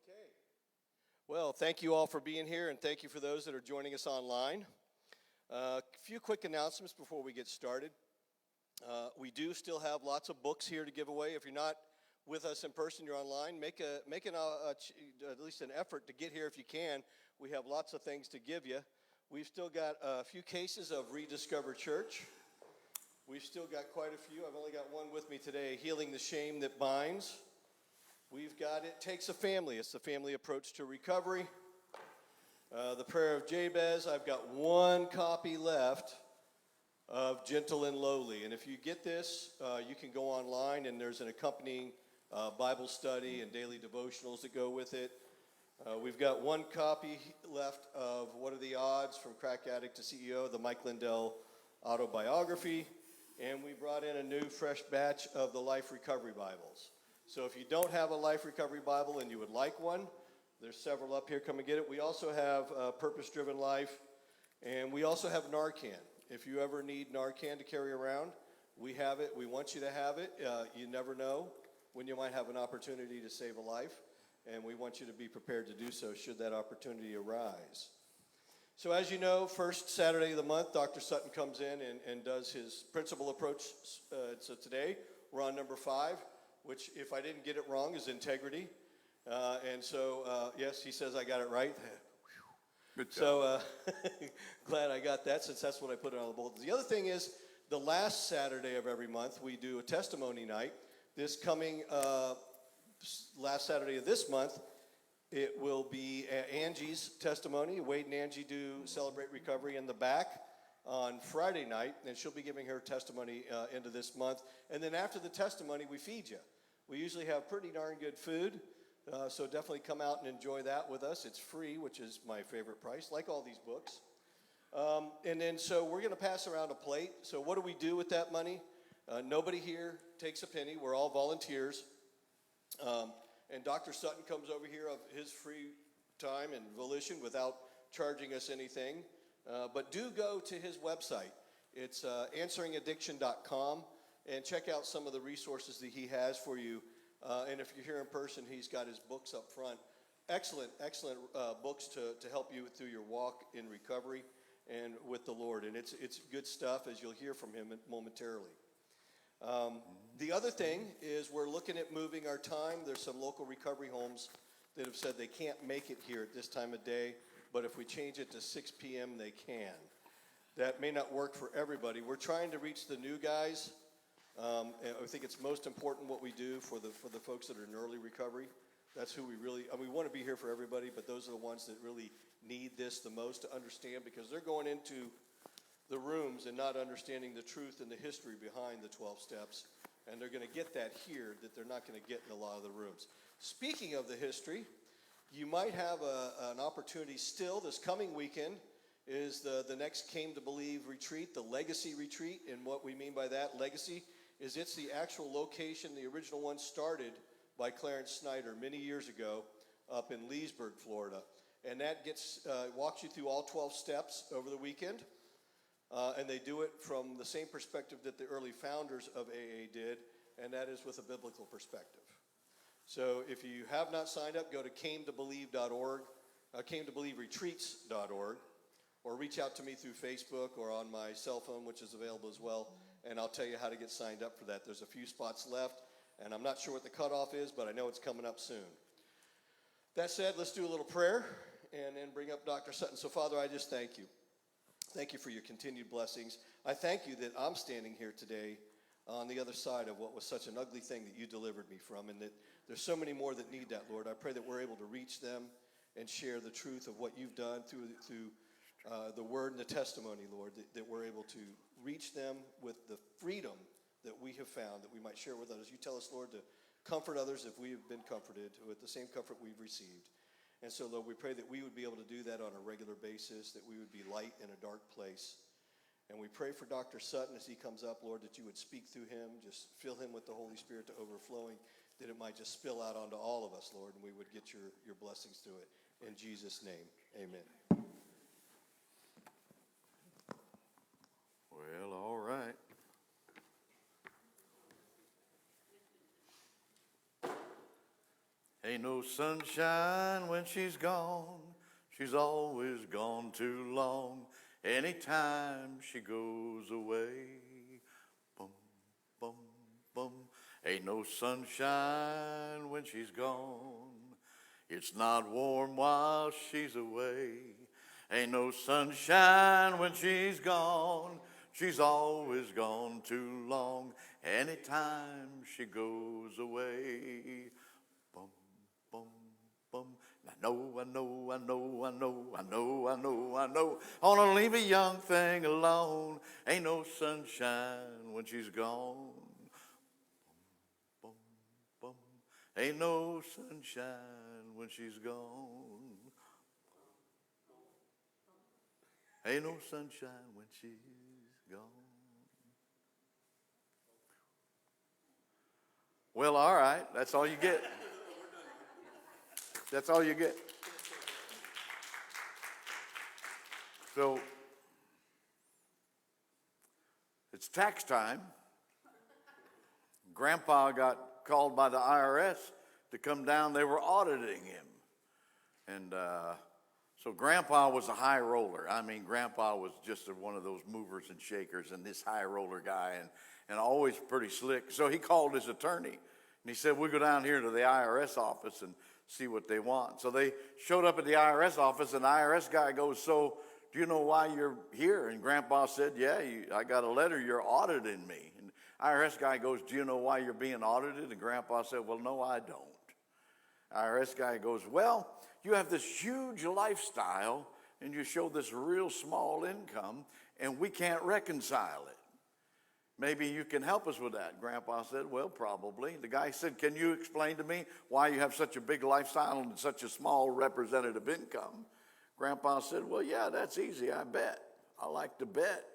Okay. Well, thank you all for being here, and thank you for those that are joining us online. A few quick announcements before we get started. We do still have lots of books here to give away. If you're not with us in person, you're online, make at least an effort to get here if you can. We have lots of things to give you. We've still got a few cases of Rediscover Church. We've still got quite a few. I've only got one with me today, Healing the Shame That Binds. We've got It Takes a Family. It's the family approach to recovery. The Prayer of Jabez. I've got one copy left of Gentle and Lowly. And if you get this, you can go online, and there's an accompanying Bible study and daily devotionals that go with it. We've got one copy left of What Are the Odds? From Crack Addict to CEO, the Mike Lindell autobiography. And we brought in a new, fresh batch of the Life Recovery Bibles. So if you don't have a Life Recovery Bible and you would like one, there's several up here. Come and get it. We also have Purpose-Driven Life, and we also have Narcan. If you ever need Narcan to carry around, we have it. We want you to have it. You never know when you might have an opportunity to save a life, and we want you to be prepared to do so should that opportunity arise. So as you know, first Saturday of the month, Dr. Sutton comes in and does his principal approach. So today, we're on number 5. Which, if I didn't get it wrong, is integrity. Yes, he says I got it right. Good job. So glad I got that, since that's what I put on the bulletin. The other thing is, the last Saturday of every month, we do a testimony night. This coming last Saturday of this month, it will be Angie's testimony. Wade and Angie do Celebrate Recovery in the back on Friday night, and she'll be giving her testimony into this month. And then after the testimony, we feed you. We usually have pretty darn good food, so definitely come out and enjoy that with us. It's free, which is my favorite price, like all these books. So we're going to pass around a plate. So what do we do with that money? Nobody here takes a penny. We're all volunteers. And Dr. Sutton comes over here of his free time and volition without charging us anything. But do go to his website. It's answeringaddiction.com, and check out some of the resources that he has for you. And if you're here in person, he's got his books up front. Excellent books to help you through your walk in recovery and with the Lord. And it's good stuff, as you'll hear from him momentarily. The other thing is we're looking at moving our time. There's some local recovery homes that have said they can't make it here at this time of day, but if we change it to 6 p.m., they can. That may not work for everybody. We're trying to reach the new guys. And I think it's most important what we do for the folks that are in early recovery. That's who we really, we want to be here for everybody, but those are the ones that really need this the most to understand, because they're going into the rooms and not understanding the truth and the history behind the 12 steps. And they're going to get that here that they're not going to get in a lot of the rooms. Speaking of the history, you might have an opportunity still this coming weekend. Is the next Came to Believe retreat, the Legacy Retreat. And what we mean by that, Legacy, is it's the actual location. The original one started by Clarence Snyder many years ago up in Leesburg, Florida. And that walks you through all 12 steps over the weekend. And they do it from the same perspective that the early founders of AA did, and that is with a biblical perspective. So if you have not signed up, go to cametobelieve.org, cametobelieveretreats.org, or reach out to me through Facebook or on my cell phone, which is available as well, and I'll tell you how to get signed up for that. There's a few spots left, and I'm not sure what the cutoff is, but I know it's coming up soon. That said, let's do a little prayer and then bring up Dr. Sutton. So, Father, I just thank you. Thank you for your continued blessings. I thank you that I'm standing here today on the other side of what was such an ugly thing that you delivered me from, and that there's so many more that need that, Lord. I pray that we're able to reach them and share the truth of what you've done through the word and the testimony, Lord, that we're able to reach them with the freedom that we have found, that we might share with others. You tell us, Lord, to comfort others if we have been comforted with the same comfort we've received. And so, Lord, we pray that we would be able to do that on a regular basis, that we would be light in a dark place. And we pray for Dr. Sutton as he comes up, Lord, that you would speak through him, just fill him with the Holy Spirit to overflowing, that it might just spill out onto all of us, Lord, and we would get your blessings through it. In Jesus' name, amen. Well, all right. Ain't no sunshine when she's gone. She's always gone too long. Anytime she goes away. Bum, bum, bum. Ain't no sunshine when she's gone. It's not warm while she's away. Ain't no sunshine when she's gone. She's always gone too long. Anytime she goes away. Bum, bum, bum. I know, I know, I know, I know, I know, I know, I know. I wanna leave a young thing alone. Ain't no sunshine when she's gone. Bum, bum, bum. Ain't no sunshine when she's gone. Ain't no sunshine when she's gone. Well, all right. That's all you get. That's all you get. So, it's tax time. Grandpa got called by the IRS to come down. They were auditing him. And so Grandpa was a high roller. I mean, Grandpa was just one of those movers and shakers and this high roller guy and always pretty slick. So he called his attorney and he said, we'll go down here to the IRS office and see what they want. So they showed up at the IRS office and the IRS guy goes, so do you know why you're here? And Grandpa said, yeah, I got a letter, you're auditing me. And IRS guy goes, do you know why you're being audited? And Grandpa said, well, no, I don't. IRS guy goes, well, you have this huge lifestyle and you show this real small income and we can't reconcile it. Maybe you can help us with that. Grandpa said, well, probably. The guy said, can you explain to me why you have such a big lifestyle and such a small representative income? Grandpa said, well, yeah, that's easy, I bet. I like to bet.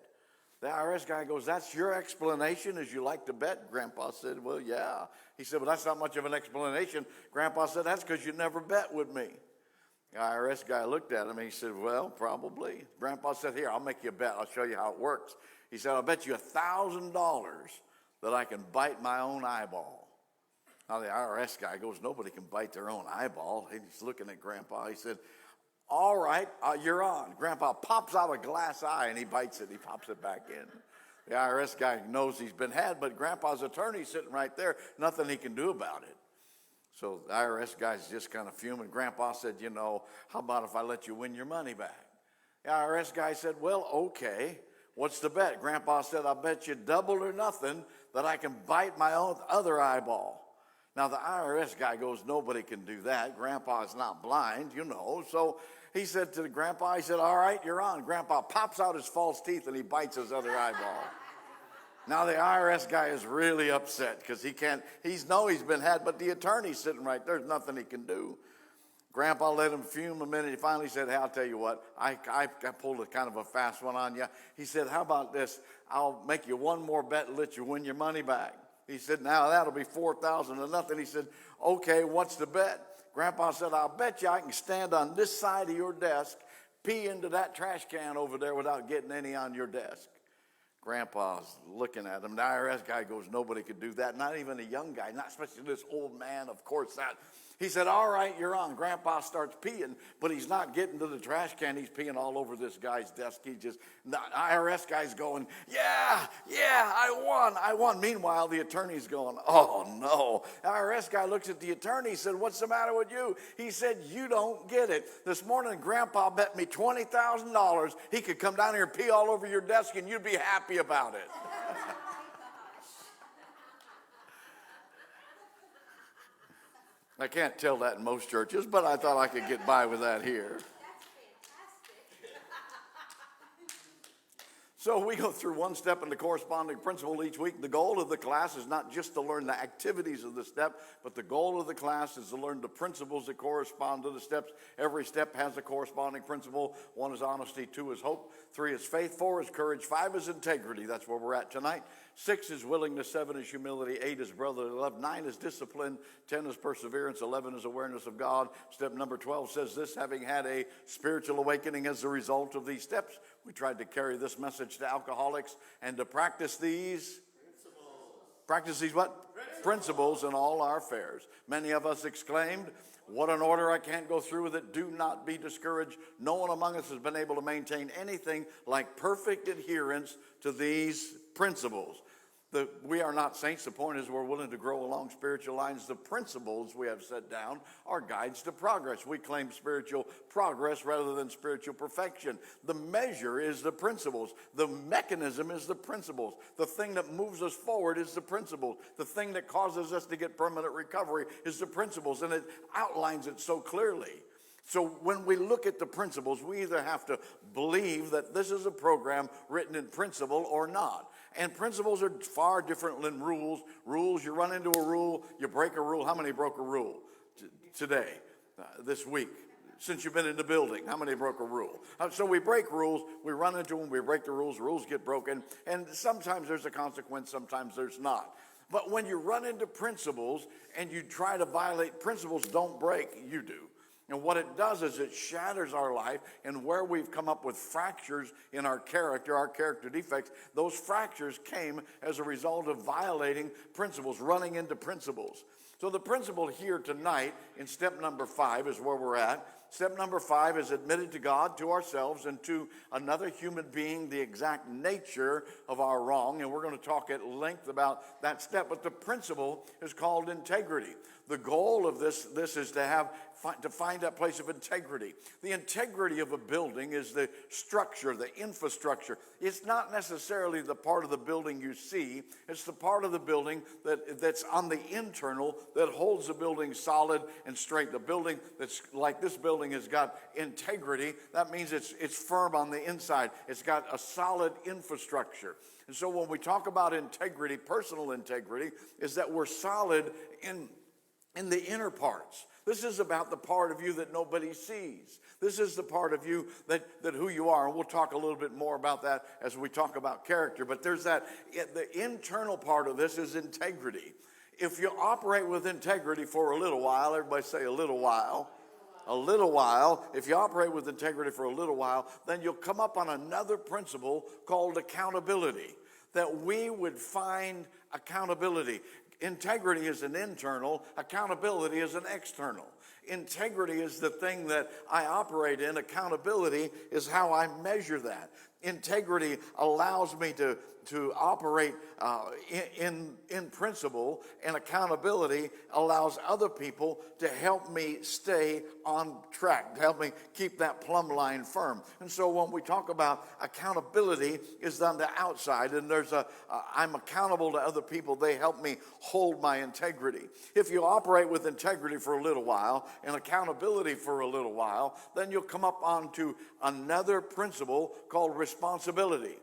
The IRS guy goes, that's your explanation, is you like to bet? Grandpa said, well, yeah. He said, well, that's not much of an explanation. Grandpa said, that's because you never bet with me. The IRS guy looked at him and he said, well, probably. Grandpa said, here, I'll make you a bet. I'll show you how it works. He said, I'll bet you $1,000 that I can bite my own eyeball. Now the IRS guy goes, nobody can bite their own eyeball. He's looking at Grandpa. He said, all right, you're on. Grandpa pops out a glass eye and he bites it. He pops it back in. The IRS guy knows he's been had, but Grandpa's attorney's sitting right there. Nothing he can do about it. So the IRS guy's just kind of fuming. Grandpa said, you know, how about if I let you win your money back? The IRS guy said, well, okay. What's the bet? Grandpa said, I'll bet you double or nothing that I can bite my own other eyeball. Now the IRS guy goes, nobody can do that. Grandpa's not blind, you know. So he said to the Grandpa, he said, all right, you're on. Grandpa pops out his false teeth and he bites his other eyeball. Now the IRS guy is really upset because he's been had, but the attorney's sitting right there. There's nothing he can do. Grandpa let him fume a minute. He finally said, hey, I'll tell you what, I pulled a kind of a fast one on you. He said, how about this? I'll make you one more bet and let you win your money back. He said, now that'll be $4,000 to nothing. He said, okay, what's the bet? Grandpa said, I'll bet you I can stand on this side of your desk, pee into that trash can over there without getting any on your desk. Grandpa's looking at him. The IRS guy goes, nobody could do that, not even a young guy, not especially this old man, of course that. He said, all right, you're on. Grandpa starts peeing, but he's not getting to the trash can. He's peeing all over this guy's desk. The IRS guy's going, yeah, I won. Meanwhile, the attorney's going, oh, no. The IRS guy looks at the attorney. He said, what's the matter with you? He said, you don't get it. This morning, Grandpa bet me $20,000 he could come down here and pee all over your desk, and you'd be happy about it. I can't tell that in most churches, but I thought I could get by with that here. So we go through one step in the corresponding principle each week. The goal of the class is not just to learn the activities of the step, but the goal of the class is to learn the principles that correspond to the steps. Every step has a corresponding principle. 1 is honesty, 2 is hope, 3 is faith, 4 is courage, 5 is integrity. That's where we're at tonight. 6 is willingness, 7 is humility, 8 is brotherly love, 9 is discipline, 10 is perseverance, 11 is awareness of God. Step number 12 says this: having had a spiritual awakening as a result of these steps, we tried to carry this message to alcoholics and to practice these. Principles. Practice these what? Principles. principles in all our affairs. Many of us exclaimed, "What an order, I can't go through with it." Do not be discouraged. No one among us has been able to maintain anything like perfect adherence to these principles. We are not saints. The point is we're willing to grow along spiritual lines. The principles we have set down are guides to progress. We claim spiritual progress rather than spiritual perfection. The measure is the principles. The mechanism is the principles. The thing that moves us forward is the principles. The thing that causes us to get permanent recovery is the principles, and it outlines it so clearly. So when we look at the principles, we either have to believe that this is a program written in principle or not. And principles are far different than rules. Rules, you run into a rule, you break a rule. How many broke a rule today, this week? Since you've been in the building, how many broke a rule? So we break rules, we run into them, we break the rules get broken, and sometimes there's a consequence, sometimes there's not. But when you run into principles and you try to violate principles, don't break, you do. And what it does is it shatters our life, and where we've come up with fractures in our character defects, those fractures came as a result of violating principles, running into principles. So the principle here tonight in step number 5 is where we're at. Step number 5 is admitted to God, to ourselves, and to another human being the exact nature of our wrong. And we're going to talk at length about that step. But the principle is called integrity. The goal of this is to find that place of integrity. The integrity of a building is the structure, the infrastructure. It's not necessarily the part of the building you see. It's the part of the building that's on the internal that holds the building solid and straight. The building that's like this building has got integrity. That means it's firm on the inside. It's got a solid infrastructure. And so when we talk about integrity, personal integrity, is that we're solid in the inner parts. This is about the part of you that nobody sees. This is the part of you that who you are. And we'll talk a little bit more about that as we talk about character. But there's the internal part of this is integrity. If you operate with integrity for a little while, everybody say a little while. A little while, if you operate with integrity for a little while, then you'll come up on another principle called accountability. That we would find accountability. Integrity is an internal, accountability is an external. Integrity is the thing that I operate in. Accountability is how I measure that. Integrity allows me to operate in principle, and accountability allows other people to help me stay on track, to help me keep that plumb line firm. And so when we talk about accountability is on the outside, and I'm accountable to other people. They help me hold my integrity. If you operate with integrity for a little while and accountability for a little while, then you'll come up onto another principle called responsibility.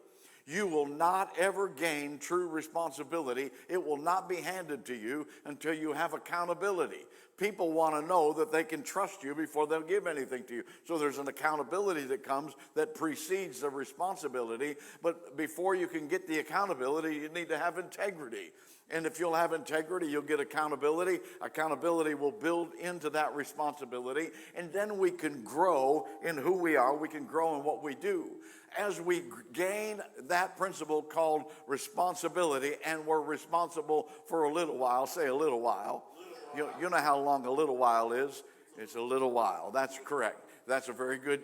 You will not ever gain true responsibility. It will not be handed to you until you have accountability. People want to know that they can trust you before they'll give anything to you. So there's an accountability that comes that precedes the responsibility. But before you can get the accountability, you need to have integrity. And if you'll have integrity, you'll get accountability. Accountability will build into that responsibility. And then we can grow in who we are. We can grow in what we do. As we gain that principle called responsibility, and we're responsible for a little while, say a little while. You know how long a little while is? It's a little while. That's correct. That's a very good.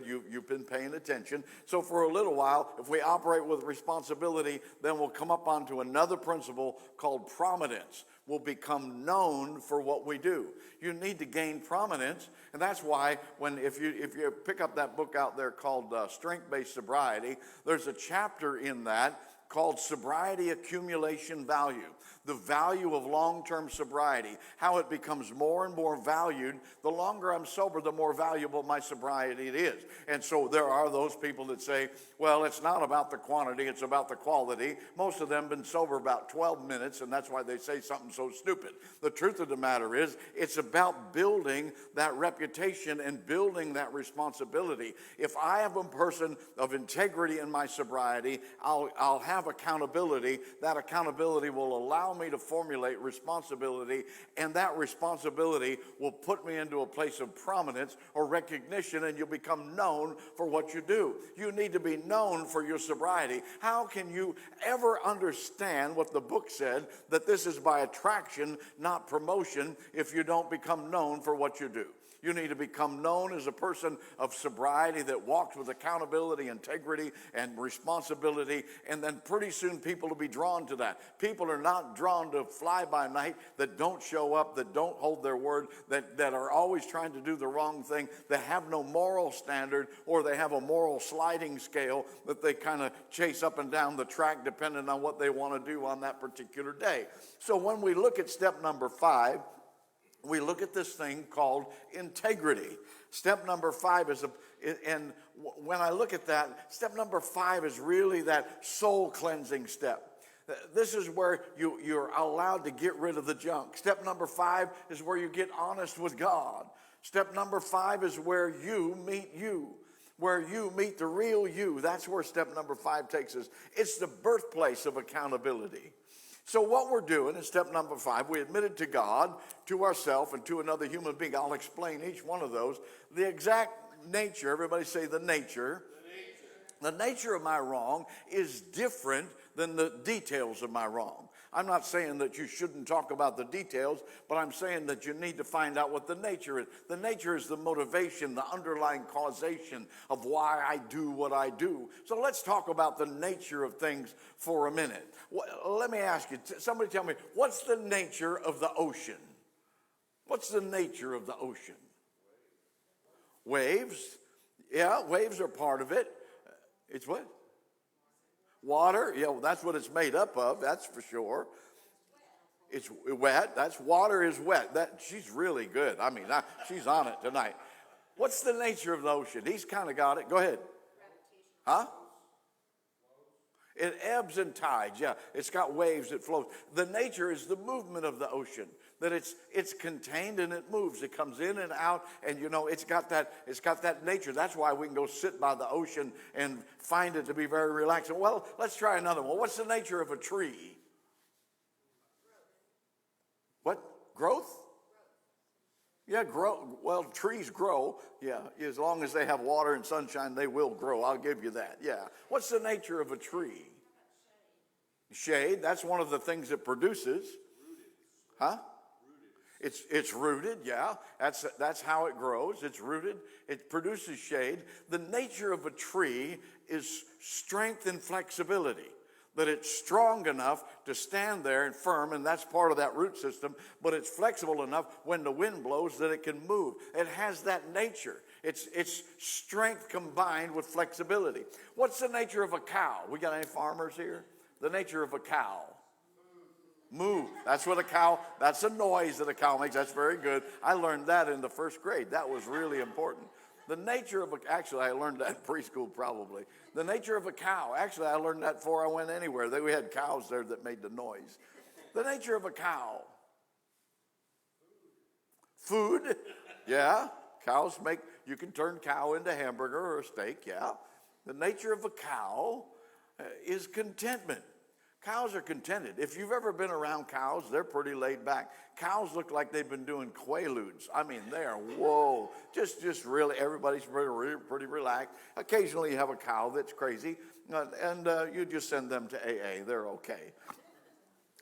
You've been paying attention. So for a little while, if we operate with responsibility, then we'll come up onto another principle called prominence. We'll become known for what we do. You need to gain prominence, and that's why if you pick up that book out there called Strength-Based Sobriety, there's a chapter in that called Sobriety Accumulation Value. The value of long-term sobriety, how it becomes more and more valued. The longer I'm sober, the more valuable my sobriety it is. And so there are those people that say, well, it's not about the quantity, it's about the quality. Most of them have been sober about 12 minutes, and that's why they say something so stupid. The truth of the matter is, it's about building that reputation and building that responsibility. If I am a person of integrity in my sobriety, I'll have accountability. That accountability will allow allow me to formulate responsibility, and that responsibility will put me into a place of prominence or recognition, and you'll become known for what you do. You need to be known for your sobriety. How can you ever understand what the book said, that this is by attraction, not promotion, if you don't become known for what you do? You need to become known as a person of sobriety that walks with accountability, integrity, and responsibility, and then pretty soon people will be drawn to that. People are not drawn to fly-by-night that don't show up, that don't hold their word, that are always trying to do the wrong thing, that have no moral standard, or they have a moral sliding scale that they kind of chase up and down the track depending on what they want to do on that particular day. So when we look at step number 5, we look at this thing called integrity. Step number 5 is, and when I look at that, step number 5 is really that soul cleansing step. This is where you're allowed to get rid of the junk. Step number 5 is where you get honest with God. Step number 5 is where you meet the real you. That's where step number 5 takes us. It's the birthplace of accountability. So what we're doing in step number 5, we admitted to God, to ourselves, and to another human being. I'll explain each one of those. The exact nature, everybody say the nature. The nature of my wrong is different than the details of my wrong. I'm not saying that you shouldn't talk about the details, but I'm saying that you need to find out what the nature is. The nature is the motivation, the underlying causation of why I do what I do. So let's talk about the nature of things for a minute. Let me ask you, somebody tell me, what's the nature of the ocean? What's the nature of the ocean? Waves. Yeah, waves are part of it. It's what? Water, yeah, well, that's what it's made up of, that's for sure. It's wet, water is wet. She's really good. I mean, she's on it tonight. What's the nature of the ocean? He's kind of got it. Go ahead. Huh? It ebbs and tides, yeah. It's got waves, it flows. The nature is the movement of the ocean, that it's contained and it moves. It comes in and out, and it's got that nature. That's why we can go sit by the ocean and find it to be very relaxing. Well, let's try another one. What's the nature of a tree? What? Growth? Yeah, grow. Well, trees grow. Yeah, as long as they have water and sunshine, they will grow. I'll give you that. Yeah. What's the nature of a tree? Shade. That's one of the things it produces. Huh? It's rooted, yeah. That's how it grows. It's rooted. It produces shade. The nature of a tree is strength and flexibility. That it's strong enough to stand there and firm, and that's part of that root system, but it's flexible enough when the wind blows that it can move. It has that nature. It's strength combined with flexibility. What's the nature of a cow? We got any farmers here? The nature of a cow. Moo. That's a noise that a cow makes. That's very good. I learned that in the first grade. That was really important. The nature of actually, I learned that in preschool probably. The nature of a cow. Actually, I learned that before I went anywhere. We had cows there that made the noise. The nature of a cow. Food. Yeah. Cows you can turn cow into hamburger or a steak. Yeah. The nature of a cow is contentment. Cows are contented. If you've ever been around cows, they're pretty laid back. Cows look like they've been doing quaaludes. I mean, they are, whoa, just really, everybody's pretty relaxed. Occasionally you have a cow that's crazy, and you just send them to AA. They're okay.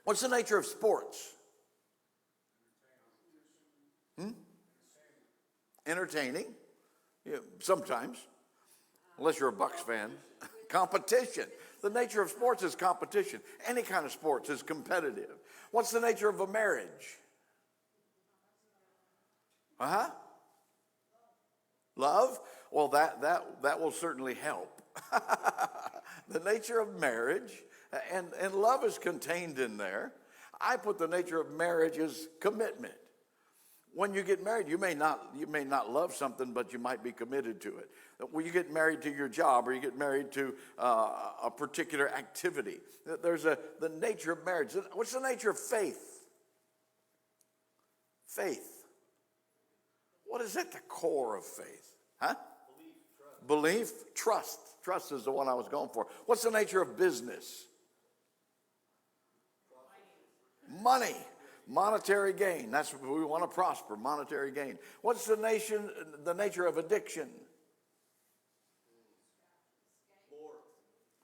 What's the nature of sports? Entertaining. Yeah, sometimes, unless you're a Bucks fan. Competition. The nature of sports is competition. Any kind of sports is competitive. What's the nature of a marriage? Love? Well, that will certainly help. The nature of marriage, and love is contained in there. I put the nature of marriage as commitment. When you get married, you may not love something, but you might be committed to it. When you get married to your job, or you get married to a particular activity, there's the nature of marriage. What's the nature of faith? Faith. What is at the core of faith? Huh? Belief, trust. Trust is the one I was going for. What's the nature of business? Money, monetary gain. That's what we want to prosper, monetary gain. What's the nature of addiction?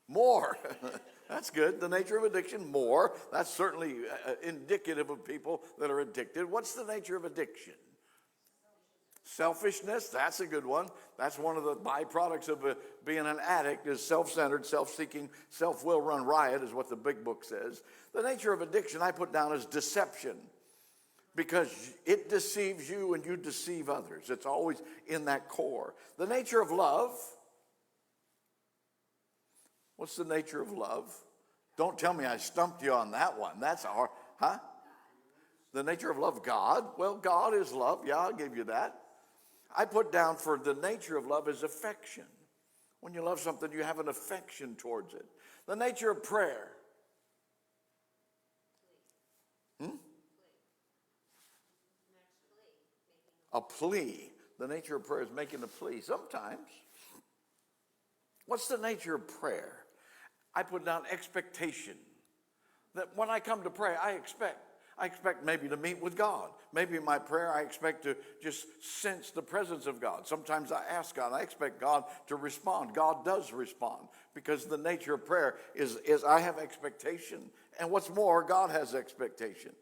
More. That's good. The nature of addiction, more. That's certainly indicative of people that are addicted. What's the nature of addiction? Selfishness, that's a good one. That's one of the byproducts of being an addict is self-centered, self-seeking, self-will run riot is what the big book says. The nature of addiction I put down as deception because it deceives you and you deceive others. It's always in that core. The nature of love. What's the nature of love? Don't tell me I stumped you on that one. That's a hard, huh? The nature of love, God. Well, God is love. Yeah, I'll give you that. I put down for the nature of love is affection. When you love something, you have an affection towards it. The nature of prayer. A plea. The nature of prayer is making a plea. Sometimes. What's the nature of prayer? I put down expectation. That when I come to pray, I expect maybe to meet with God. Maybe in my prayer, I expect to just sense the presence of God. Sometimes I ask God, I expect God to respond. God does respond because the nature of prayer is I have expectation. And what's more, God has expectation.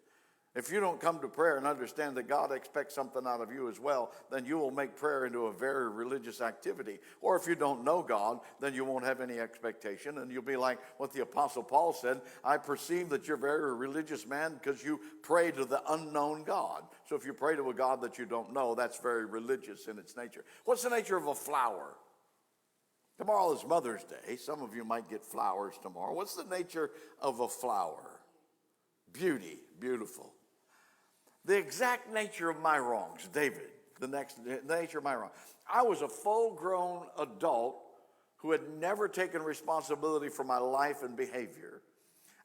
If you don't come to prayer and understand that God expects something out of you as well, then you will make prayer into a very religious activity. Or if you don't know God, then you won't have any expectation, and you'll be like what the Apostle Paul said, I perceive that you're a very religious man because you pray to the unknown God. So if you pray to a God that you don't know, that's very religious in its nature. What's the nature of a flower? Tomorrow is Mother's Day. Some of you might get flowers tomorrow. What's the nature of a flower? Beauty, beautiful. The exact nature of my wrongs, David, the nature of my wrongs. I was a full-grown adult who had never taken responsibility for my life and behavior.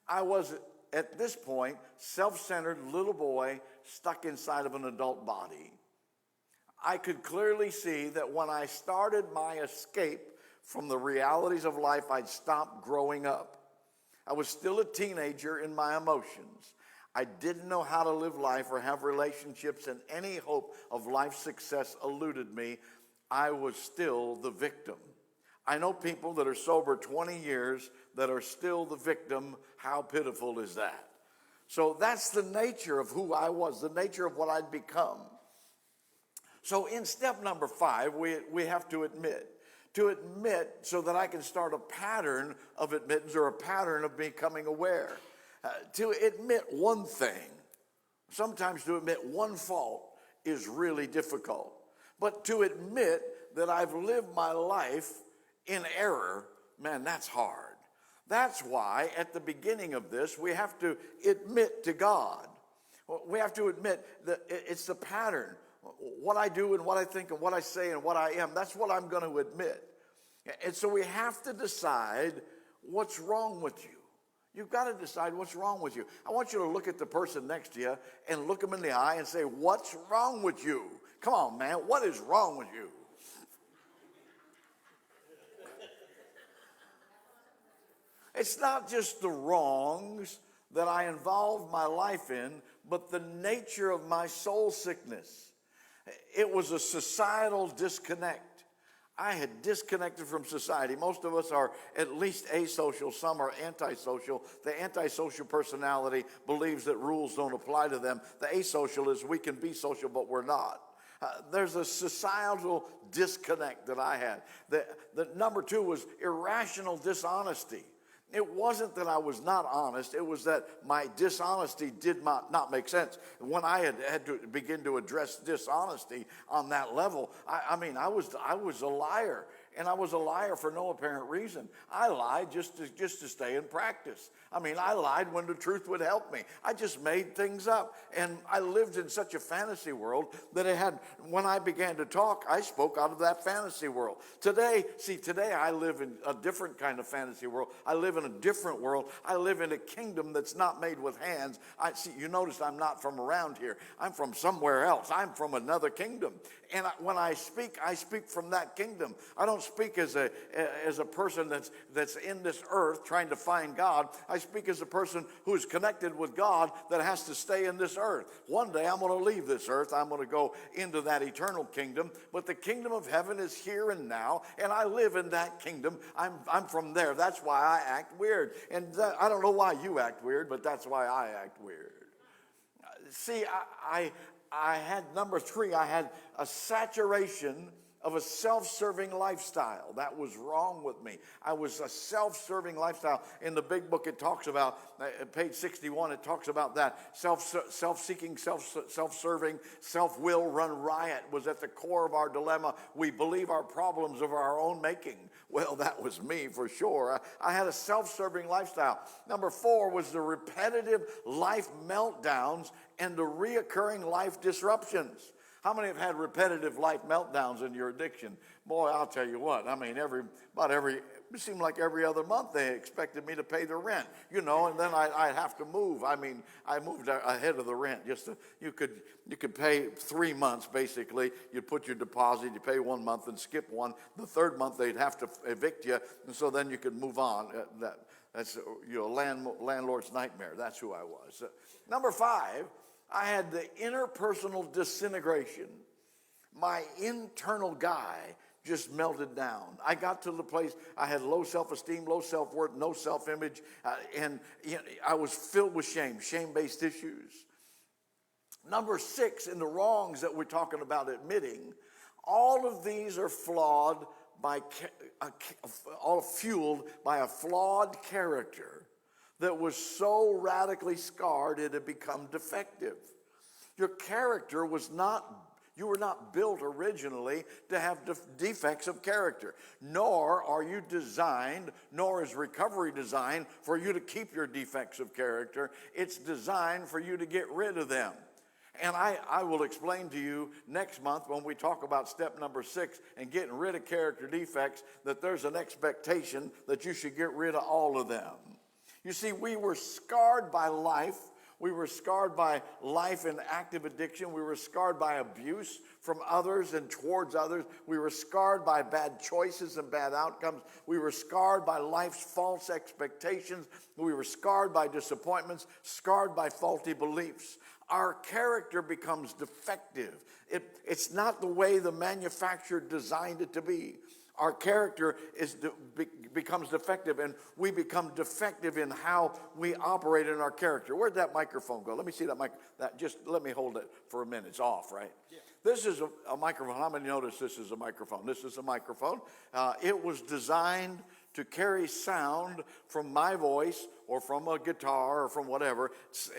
I was, at this point, self-centered little boy stuck inside of an adult body. I could clearly see that when I started my escape from the realities of life, I'd stopped growing up. I was still a teenager in my emotions. I didn't know how to live life or have relationships, and any hope of life success eluded me. I was still the victim. I know people that are sober 20 years that are still the victim. How pitiful is that? So that's the nature of who I was, the nature of what I'd become. So in step number 5, we have to admit. To admit so that I can start a pattern of admittance or a pattern of becoming aware. To admit one thing, sometimes to admit one fault is really difficult. But to admit that I've lived my life in error, man, that's hard. That's why at the beginning of this, we have to admit to God. We have to admit that it's the pattern. What I do and what I think and what I say and what I am, that's what I'm going to admit. And so we have to decide what's wrong with you. You've got to decide what's wrong with you. I want you to look at the person next to you and look them in the eye and say, what's wrong with you? Come on, man, what is wrong with you? It's not just the wrongs that I involved my life in, but the nature of my soul sickness. It was a societal disconnect. I had disconnected from society. Most of us are at least asocial. Some are antisocial. The antisocial personality believes that rules don't apply to them. The asocial is we can be social, but we're not. There's a societal disconnect that I had. The number 2 was irrational dishonesty. It wasn't that I was not honest. It was that my dishonesty did not make sense. When I had to begin to address dishonesty on that level, I was a liar. And I was a liar for no apparent reason. I lied just to stay in practice. I mean, I lied when the truth would help me. I just made things up. And I lived in such a fantasy world that when I began to talk, I spoke out of that fantasy world. Today I live in a different kind of fantasy world. I live in a different world. I live in a kingdom that's not made with hands. You notice I'm not from around here. I'm from somewhere else. I'm from another kingdom. And when I speak from that kingdom. I don't speak as a person that's in this earth trying to find God. I speak as a person who is connected with God that has to stay in this earth. One day I'm going to leave this earth. I'm going to go into that eternal kingdom. But the kingdom of heaven is here and now, and I live in that kingdom. I'm from there. That's why I act weird. And I don't know why you act weird, but that's why I act weird. See, I had number 3, I had a saturation of a self-serving lifestyle. That was wrong with me. I was a self-serving lifestyle. In the big book, it talks about, page 61, it talks about that. Self-seeking, self-serving, self-will run riot was at the core of our dilemma. We believe our problems of our own making. Well, that was me for sure. I had a self-serving lifestyle. Number 4 was the repetitive life meltdowns and the reoccurring life disruptions. How many have had repetitive life meltdowns in your addiction? Boy, I'll tell you what. I mean, it seemed like every other month they expected me to pay the rent, and then I'd have to move. I mean, I moved ahead of the rent. You could pay 3 months basically. You'd put your deposit, you pay 1 month and skip one. The third month they'd have to evict you, and so then you could move on. That's landlord's nightmare. That's who I was. Number 5. I had the interpersonal disintegration. My internal guy just melted down. I got to the place I had low self-esteem, low self-worth, no self-image, and I was filled with shame, shame-based issues. Number 6, in the wrongs that we're talking about admitting, all of these are flawed all fueled by a flawed character that was so radically scarred it had become defective. Your character you were not built originally to have defects of character, nor are you designed, nor is recovery designed for you to keep your defects of character. It's designed for you to get rid of them. And I will explain to you next month when we talk about step number 6 and getting rid of character defects, that there's an expectation that you should get rid of all of them. You see, we were scarred by life. We were scarred by life in active addiction. We were scarred by abuse from others and towards others. We were scarred by bad choices and bad outcomes. We were scarred by life's false expectations. We were scarred by disappointments, scarred by faulty beliefs. Our character becomes defective. It's not the way the manufacturer designed it to be. Our character becomes defective, and we become defective in how we operate in our character. Where'd that microphone go? Let me see that mic. Just let me hold it for a minute. It's off, right? Yeah. This is a microphone. How many notice this is a microphone? This is a microphone. It was designed to carry sound from my voice or from a guitar or from whatever,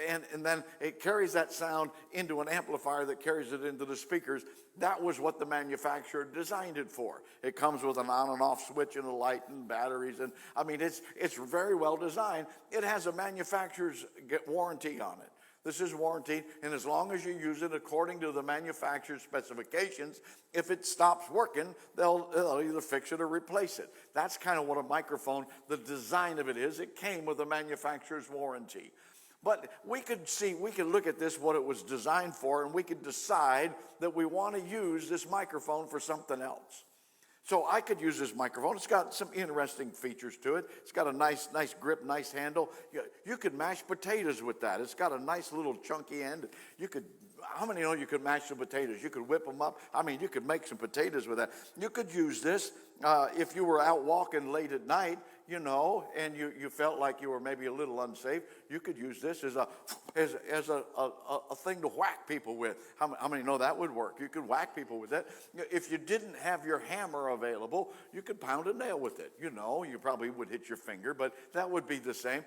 and then it carries that sound into an amplifier that carries it into the speakers. That was what the manufacturer designed it for. It comes with an on and off switch and a light and batteries, and I mean it's very well designed. It has a manufacturer's warranty on it. This is warranted, and as long as you use it according to the manufacturer's specifications, if it stops working, they'll either fix it or replace it. That's kind of what a microphone, the design of it is. It came with a manufacturer's warranty. But we could look at this, what it was designed for, and we could decide that we want to use this microphone for something else. So I could use this microphone. It's got some interesting features to it. It's got a nice grip, nice handle. You could mash potatoes with that. It's got a nice little chunky end. How many know you could mash some potatoes? You could whip them up. I mean, you could make some potatoes with that. You could use this if you were out walking late at night, and you felt like you were maybe a little unsafe. You could use this as a thing to whack people with. How many know that would work? You could whack people with that. If you didn't have your hammer available, you could pound a nail with it. You probably would hit your finger, but that would be the same.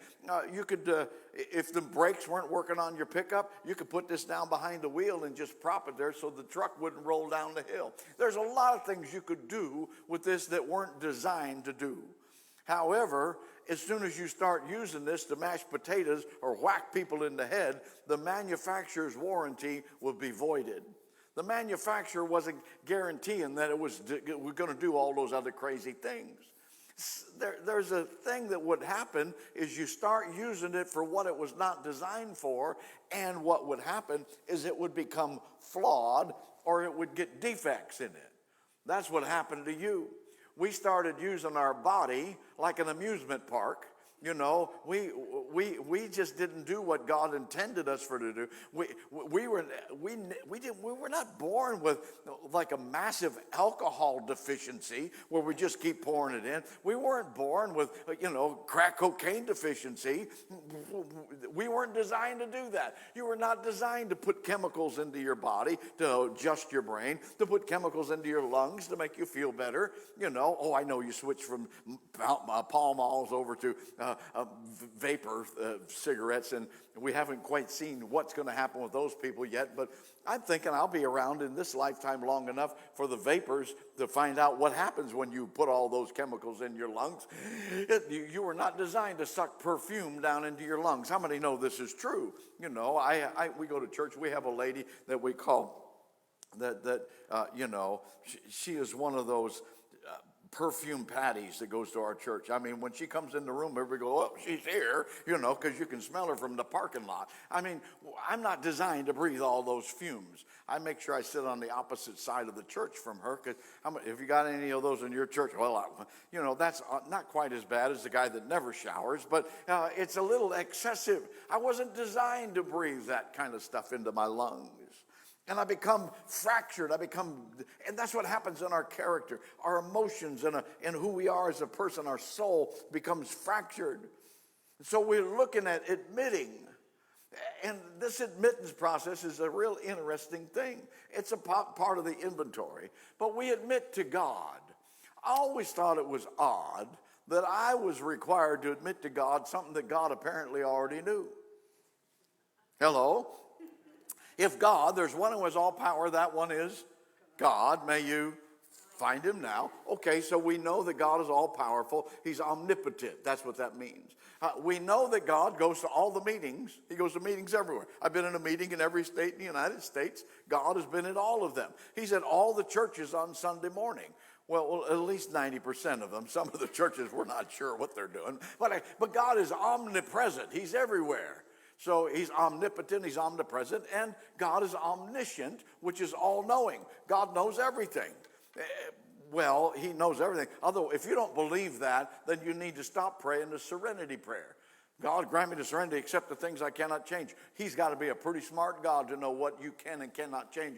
You could, if the brakes weren't working on your pickup, you could put this down behind the wheel and just prop it there so the truck wouldn't roll down the hill. There's a lot of things you could do with this that weren't designed to do. However, as soon as you start using this to mash potatoes or whack people in the head, the manufacturer's warranty will be voided. The manufacturer wasn't guaranteeing that we're going to do all those other crazy things. There's a thing that would happen is you start using it for what it was not designed for, and what would happen is it would become flawed or it would get defects in it. That's what happened to you. we started using our body like an amusement park. You know, we just didn't do what God intended us for to do. We were not born with like a massive alcohol deficiency where we just keep pouring it in. We weren't born with, crack cocaine deficiency. We weren't designed to do that. You were not designed to put chemicals into your body to adjust your brain, to put chemicals into your lungs to make you feel better. I know you switch from Pall Malls over to vapor cigarettes, and we haven't quite seen what's going to happen with those people yet, but I'm thinking I'll be around in this lifetime long enough for the vapors to find out what happens when you put all those chemicals in your lungs. You were not designed to suck perfume down into your lungs. How many know this is true? We go to church, we have a lady that we call she is one of those perfume patties that goes to our church. I mean, when she comes in the room, everybody goes, oh, she's here, because you can smell her from the parking lot. I mean, I'm not designed to breathe all those fumes. I make sure I sit on the opposite side of the church from her, because if you got any of those in your church, well, that's not quite as bad as the guy that never showers, but it's a little excessive. I wasn't designed to breathe that kind of stuff into my lungs. And I become fractured. And that's what happens in our character, our emotions, and who we are as a person. Our soul becomes fractured. So we're looking at admitting. And this admittance process is a real interesting thing. It's a part of the inventory. But we admit to God. I always thought it was odd that I was required to admit to God something that God apparently already knew. Hello? If God, there's one who has all power, that one is God. May you find him now. Okay, so we know that God is all powerful. He's omnipotent. That's what that means. We know that God goes to all the meetings. He goes to meetings everywhere. I've been in a meeting in every state in the United States. God has been in all of them. He's at all the churches on Sunday morning. Well, at least 90% of them. Some of the churches, we're not sure what they're doing. But God is omnipresent. He's everywhere. So he's omnipotent, he's omnipresent, and God is omniscient, which is all-knowing. God knows everything. Well, he knows everything. Although, if you don't believe that, then you need to stop praying the serenity prayer. God, grant me the serenity, accept the things I cannot change. He's got to be a pretty smart God to know what you can and cannot change.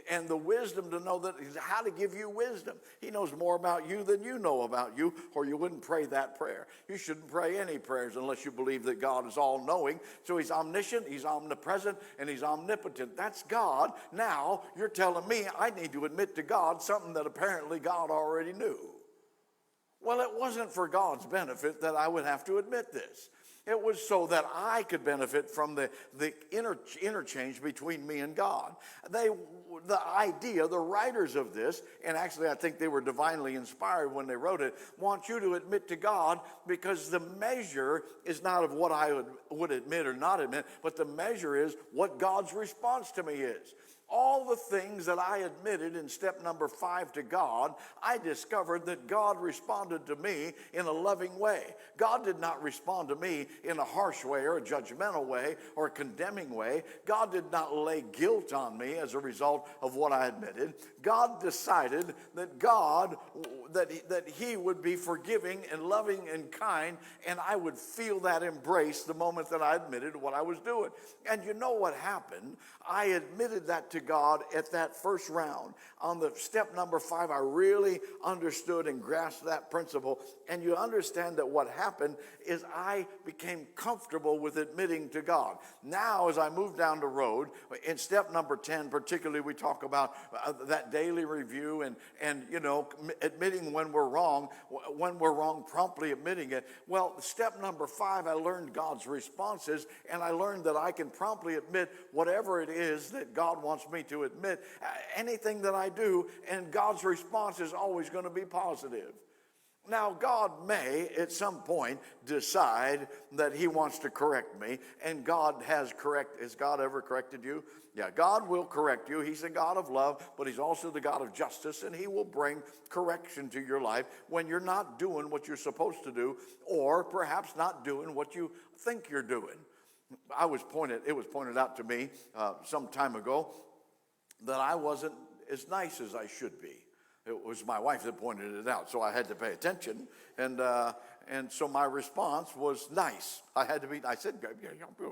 And the wisdom to know how to give you wisdom. He knows more about you than you know about you, or you wouldn't pray that prayer. You shouldn't pray any prayers unless you believe that God is all-knowing. So he's omniscient, he's omnipresent, and he's omnipotent. That's God. Now, you're telling me I need to admit to God something that apparently God already knew. Well, it wasn't for God's benefit that I would have to admit this. It was so that I could benefit from the interchange between me and God. The writers of this, and actually I think they were divinely inspired when they wrote it, want you to admit to God, because the measure is not of what I would admit or not admit, but the measure is what God's response to me is. All the things that I admitted in step number 5 to God, I discovered that God responded to me in a loving way. God did not respond to me in a harsh way or a judgmental way or a condemning way. God did not lay guilt on me as a result of what I admitted. God decided that he would be forgiving and loving and kind, and I would feel that embrace the moment that I admitted what I was doing. And you know what happened? I admitted that to God at that first round. On the step number 5, I really understood and grasped that principle. And you understand that what happened is I became comfortable with admitting to God. Now, as I move down the road, in step number 10, particularly, we talk about that daily review and admitting when we're wrong, promptly admitting it. Well, step number 5, I learned God's responses, and I learned that I can promptly admit whatever it is that God wants me to admit, anything that I do, and God's response is always going to be positive. Now, God may, at some point, decide that he wants to correct me, and has God ever corrected you? Yeah, God will correct you. He's a God of love, but he's also the God of justice, and he will bring correction to your life when you're not doing what you're supposed to do, or perhaps not doing what you think you're doing. It was pointed out to me some time ago that I wasn't as nice as I should be. It was my wife that pointed it out, so I had to pay attention. And so my response was nice. I said,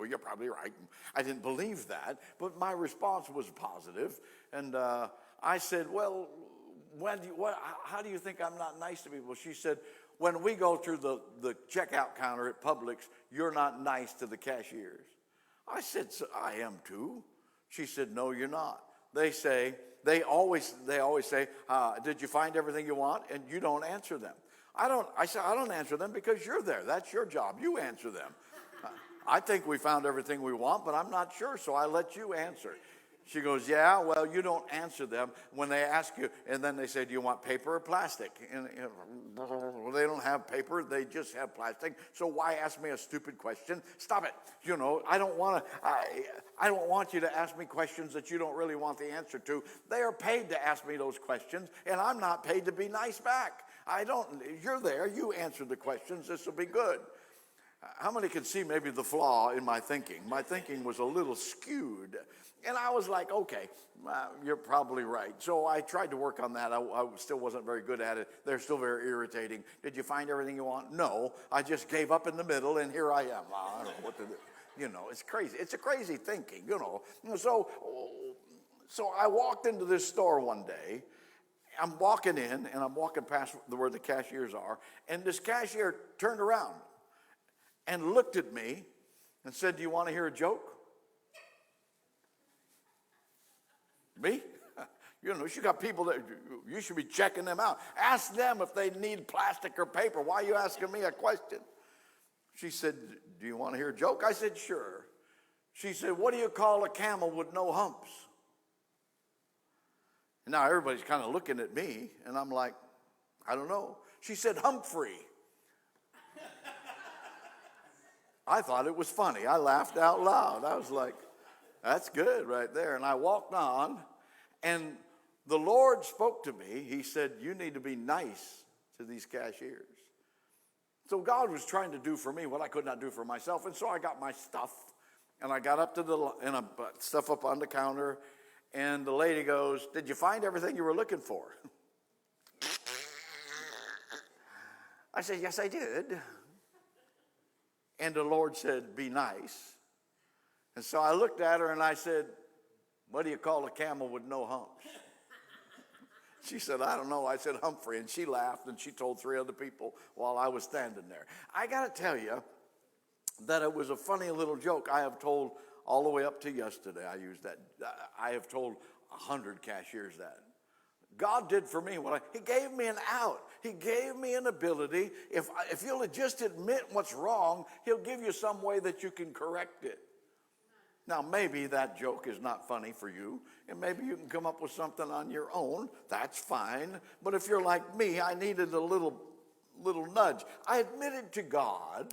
you're probably right. I didn't believe that, but my response was positive. And I said, well, how do you think I'm not nice to people? She said, when we go through the checkout counter at Publix, you're not nice to the cashiers. I said, so I am too. She said, no, you're not. They always say, did you find everything you want? And you don't answer them. I said, I don't answer them because you're there. That's your job. You answer them. I think we found everything we want, but I'm not sure, so I let you answer. She goes, yeah, well, you don't answer them when they ask you, and then they say, do you want paper or plastic? And well, they don't have paper, they just have plastic. So why ask me a stupid question? Stop it. I don't want you to ask me questions that you don't really want the answer to. They are paid to ask me those questions, and I'm not paid to be nice back. You're there, you answer the questions, this will be good. How many can see maybe the flaw in my thinking? My thinking was a little skewed. And I was like, okay, you're probably right. So I tried to work on that. I still wasn't very good at it. They're still very irritating. Did you find everything you want? No. I just gave up in the middle, and here I am. I don't know what to do. It's crazy. It's a crazy thinking, So I walked into this store one day. I'm walking in, and I'm walking past where the cashiers are, and this cashier turned around and looked at me and said, do you want to hear a joke? Me? She got people that you should be checking them out. Ask them if they need plastic or paper. Why are you asking me a question? She said, do you want to hear a joke? I said, sure. She said, what do you call a camel with no humps? And now everybody's kind of looking at me, and I'm like, I don't know. She said, Humphrey. I thought it was funny. I laughed out loud. I was like, that's good right there. And I walked on, and the Lord spoke to me. He said, you need to be nice to these cashiers. So God was trying to do for me what I could not do for myself. And so I got my stuff, and I got up to and I put stuff up on the counter, and the lady goes, did you find everything you were looking for? I said, yes, I did. And the Lord said, be nice. And so I looked at her and I said, what do you call a camel with no humps? She said, I don't know. I said, Humphrey. And she laughed, and she told 3 other people while I was standing there. I got to tell you that it was a funny little joke. I have told all the way up to yesterday. I have told 100 cashiers that. God did for me He gave me an out. He gave me an ability. If you'll just admit what's wrong, He'll give you some way that you can correct it. Now, maybe that joke is not funny for you, and maybe you can come up with something on your own. That's fine. But if you're like me, I needed a little nudge. I admitted to God,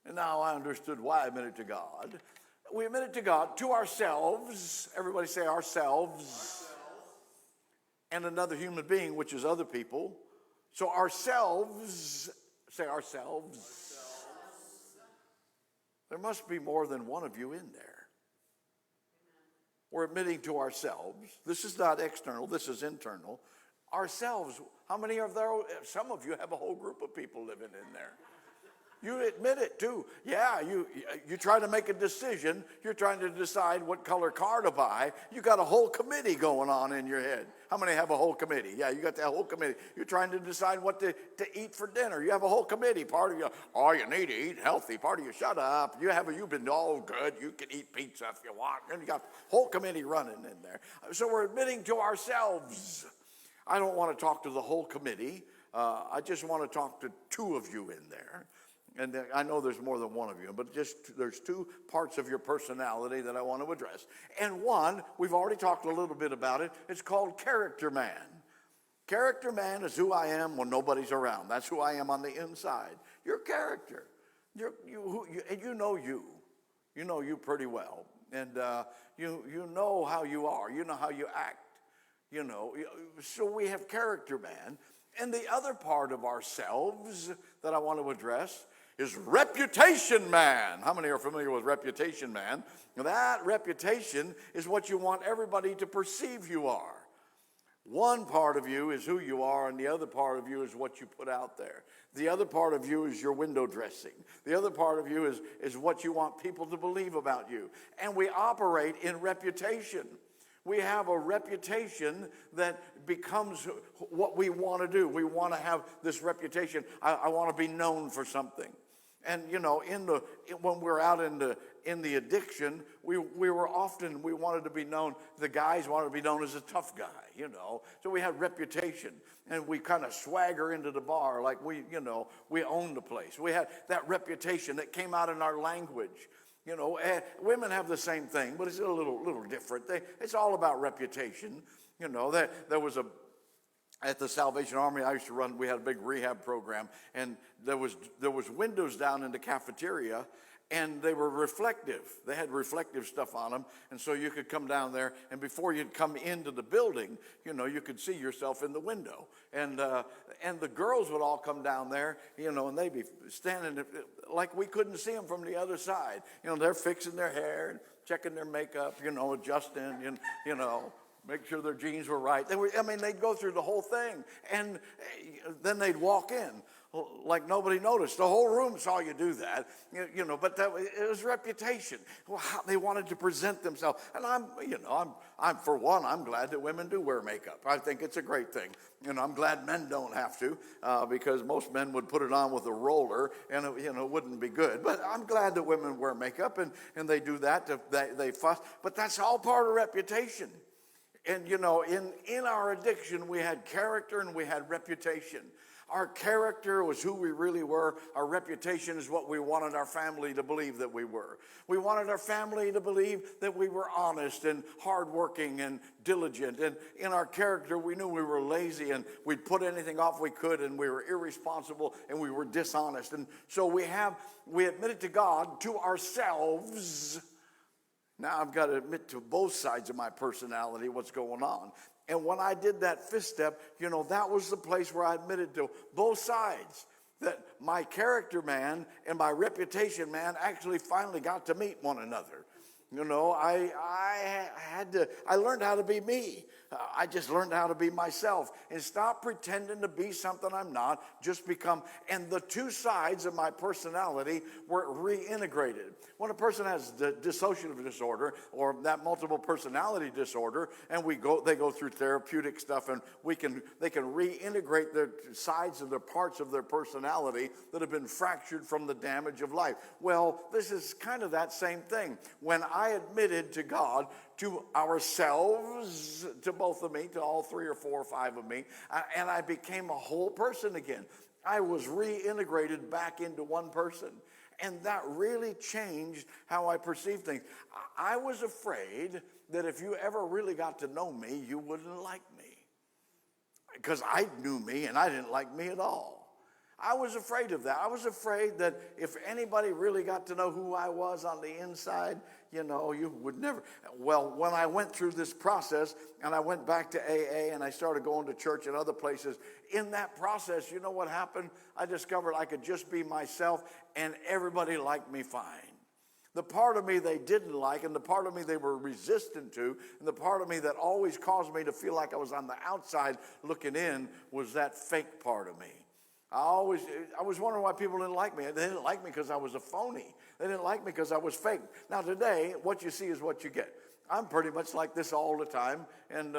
and now I understood why I admitted to God. We admitted to God, to ourselves. Everybody say ourselves. And another human being, which is other people. So ourselves, say ourselves. There must be more than one of you in there. We're admitting to ourselves. This is not external, this is internal. Ourselves, how many are there? Some of you have a whole group of people living in there. You admit it too. Yeah, you try to make a decision. You're trying to decide what color car to buy. You got a whole committee going on in your head. How many have a whole committee? Yeah, you got that whole committee. You're trying to decide what to eat for dinner. You have a whole committee. Part of you, oh, you need to eat healthy. Part of you, shut up. You've been all good. You can eat pizza if you want. And you got a whole committee running in there. So we're admitting to ourselves. I don't want to talk to the whole committee. I just want to talk to 2 of you in there. And I know there's more than one of you, but there's 2 parts of your personality that I want to address. And one, we've already talked a little bit about it, it's called character man. Character man is who I am when nobody's around. That's who I am on the inside. Your character. You know you. You know you pretty well. And you know how you are. You know how you act. So we have character man. And the other part of ourselves that I want to address is reputation man. How many are familiar with reputation man? That reputation is what you want everybody to perceive you are. One part of you is who you are, and the other part of you is what you put out there. The other part of you is your window dressing. The other part of you is what you want people to believe about you. And we operate in reputation. We have a reputation that becomes what we want to do. We want to have this reputation. I want to be known for something. And you know, when we're out in the addiction, we wanted to be known. The guys wanted to be known as a tough guy, you know. So we had reputation, and we kind of swagger into the bar like we owned the place. We had that reputation that came out in our language. You know, women have the same thing, but it's a little different. It's all about reputation. You know, there was at the Salvation Army I used to run, we had a big rehab program, and there was windows down in the cafeteria, and they were reflective. They had reflective stuff on them, and so you could come down there, and before you'd come into the building, you know, you could see yourself in the window. And the girls would all come down there, you know, and they'd be standing like we couldn't see them from the other side. You know, they're fixing their hair and checking their makeup, you know, adjusting, you know, make sure their jeans were right. They'd go through the whole thing, and then they'd walk in like nobody noticed. The whole room saw you do that, you know. But it was reputation. Well, how they wanted to present themselves, and I'm for one, I'm glad that women do wear makeup. I think it's a great thing. You know, I'm glad men don't have to, because most men would put it on with a roller, and it wouldn't be good. But I'm glad that women wear makeup, and they do that. They fuss, but that's all part of reputation. And, you know, in our addiction, we had character and we had reputation. Our character was who we really were. Our reputation is what we wanted our family to believe that we were. We wanted our family to believe that we were honest and hardworking and diligent. And in our character, we knew we were lazy and we'd put anything off we could, and we were irresponsible and we were dishonest. And so we admitted to God, to ourselves. Now I've got to admit to both sides of my personality what's going on. And when I did that fifth step, you know, that was the place where I admitted to both sides that my character man and my reputation man actually finally got to meet one another. You know, I learned how to be me. I just learned how to be myself and stop pretending to be something I'm not, just become. And the two sides of my personality were reintegrated. When a person has the dissociative disorder or that multiple personality disorder, and they go through therapeutic stuff, and they can reintegrate the sides of the parts of their personality that have been fractured from the damage of life. Well, this is kind of that same thing. When I admitted to God, to ourselves, to both of me, to all 3 or 4 or 5 of me, and I became a whole person again. I was reintegrated back into one person. And that really changed how I perceived things. I was afraid that if you ever really got to know me, you wouldn't like me. Because I knew me and I didn't like me at all. I was afraid of that. I was afraid that if anybody really got to know who I was on the inside, you know, you would never. Well, when I went through this process and I went back to AA and I started going to church and other places, in that process, you know what happened? I discovered I could just be myself and everybody liked me fine. The part of me they didn't like, and the part of me they were resistant to, and the part of me that always caused me to feel like I was on the outside looking in, was that fake part of me. I was wondering why people didn't like me. They didn't like me because I was a phony. They didn't like me because I was fake. Now today, what you see is what you get. I'm pretty much like this all the time. And,